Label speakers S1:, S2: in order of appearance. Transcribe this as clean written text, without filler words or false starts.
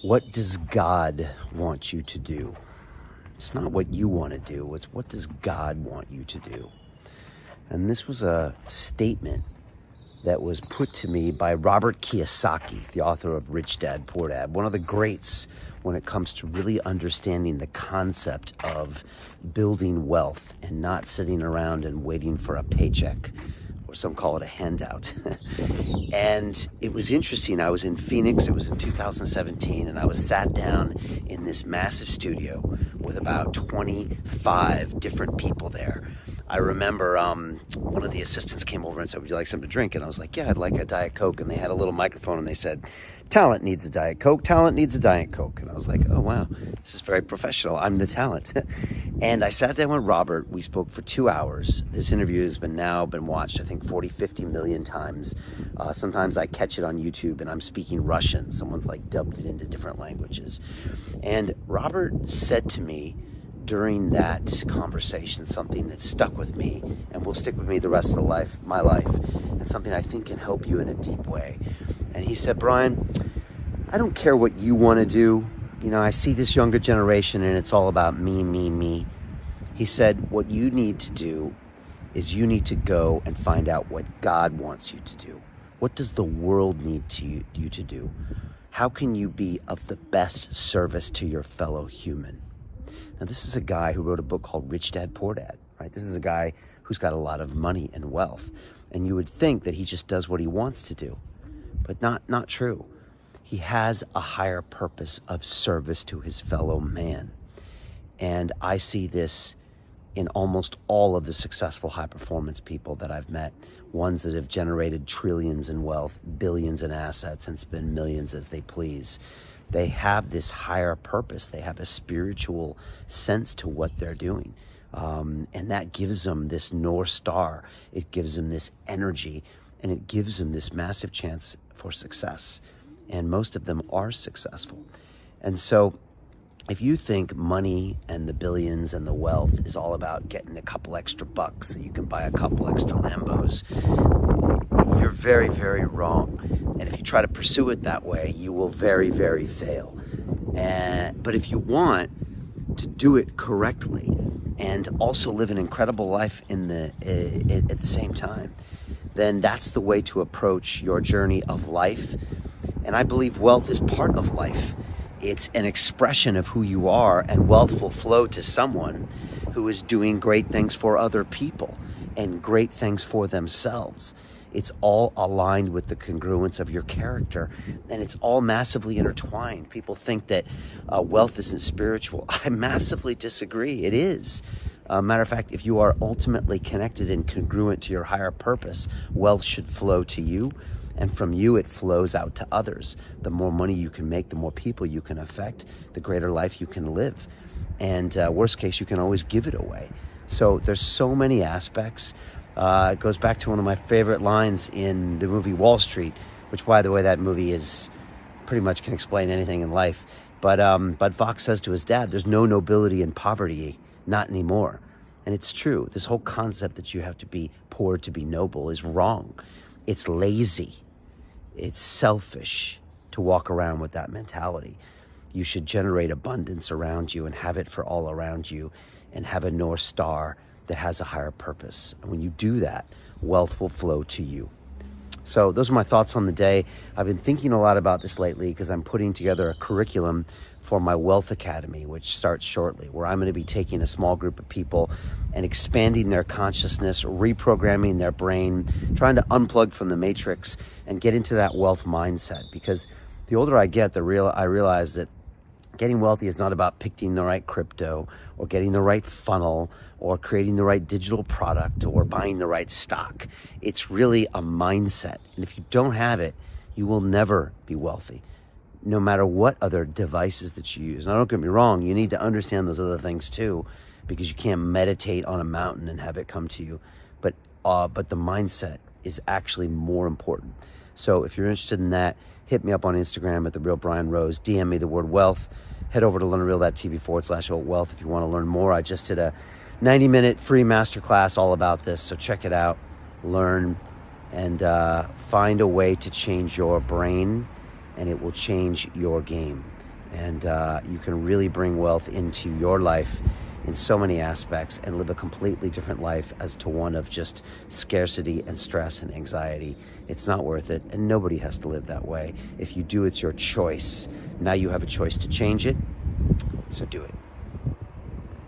S1: What does God want you to do? It's not what you want to do, it's what does God want you to do? And this was a statement that was put to me by Robert Kiyosaki, the author of Rich Dad, Poor Dad, one of the greats when it comes to really understanding the concept of building wealth and not sitting around and waiting for a paycheck, or some call it a handout. And it was interesting. I was in Phoenix, it was in 2017, and I was sat down in this massive studio with about 25 different people there. I remember one of the assistants came over and said, "Would you like something to drink?" And I was like, "Yeah, I'd like a Diet Coke." And they had a little microphone and they said, "Talent needs a Diet Coke. Talent needs a Diet Coke." And I was like, "Oh, wow, this is very professional. I'm the talent." And I sat down with Robert. We spoke for 2 hours. This interview has been watched, I think, 40, 50 million times. Sometimes I catch it on YouTube and I'm speaking Russian. Someone's like dubbed it into different languages. And Robert said to me during that conversation something that stuck with me and will stick with me the rest of my life, and something I think can help you in a deep way. And he said, "Brian, I don't care what you want to do. You know, I see this younger generation and it's all about me, me, me." He said, "What you need to do is you need to go and find out what God wants you to do. What does the world need you to do? How can you be of the best service to your fellow human?" Now, this is a guy who wrote a book called Rich Dad, Poor Dad, right? This is a guy who's got a lot of money and wealth. And you would think that he just does what he wants to do, but not true. He has a higher purpose of service to his fellow man. And I see this in almost all of the successful high-performance people that I've met, ones that have generated trillions in wealth, billions in assets, and spend millions as they please. They have this higher purpose. They have a spiritual sense to what they're doing. And that gives them this North Star. It gives them this energy, and it gives them this massive chance for success. And most of them are successful. And so if you think money and the billions and the wealth is all about getting a couple extra bucks so you can buy a couple extra Lambos, you're very, very wrong. And if you try to pursue it that way, you will very, very fail. But if you want to do it correctly and also live an incredible life at the same time, then that's the way to approach your journey of life. And I believe wealth is part of life. It's an expression of who you are, and wealth will flow to someone who is doing great things for other people and great things for themselves. It's all aligned with the congruence of your character, and it's all massively intertwined. People think that wealth isn't spiritual. I massively disagree. It is. Matter of fact, if you are ultimately connected and congruent to your higher purpose, wealth should flow to you, and from you it flows out to others. The more money you can make, the more people you can affect, the greater life you can live. And worst case, you can always give it away. So there's so many aspects. It goes back to one of my favorite lines in the movie Wall Street, which, by the way, that movie is pretty much can explain anything in life. But Fox says to his dad, "There's no nobility in poverty, not anymore." And it's true. This whole concept that you have to be poor to be noble is wrong. It's lazy. It's selfish to walk around with that mentality. You should generate abundance around you and have it for all around you, and have a North Star that has a higher purpose. And when you do that, wealth will flow to you. So those are my thoughts on the day. I've been thinking a lot about this lately because I'm putting together a curriculum for my Wealth Academy, which starts shortly, where I'm going to be taking a small group of people and expanding their consciousness, reprogramming their brain, trying to unplug from the matrix and get into that wealth mindset. Because the older I get, I realize that getting wealthy is not about picking the right crypto or getting the right funnel or creating the right digital product or buying the right stock. It's really a mindset. And if you don't have it, you will never be wealthy, no matter what other devices that you use. Now, don't get me wrong, you need to understand those other things too, because you can't meditate on a mountain and have it come to you. But the mindset is actually more important. So if you're interested in that, hit me up on Instagram at @TheRealBrianRose. DM me the word wealth. Head over to learnreal.tv/wealth if you want to learn more. I just did a 90-minute free masterclass all about this, so check it out. Learn and find a way to change your brain, and it will change your game. And you can really bring wealth into your life in so many aspects and live a completely different life as to one of just scarcity and stress and anxiety. It's not worth it, and nobody has to live that way. If you do, it's your choice. Now you have a choice to change it, so do it.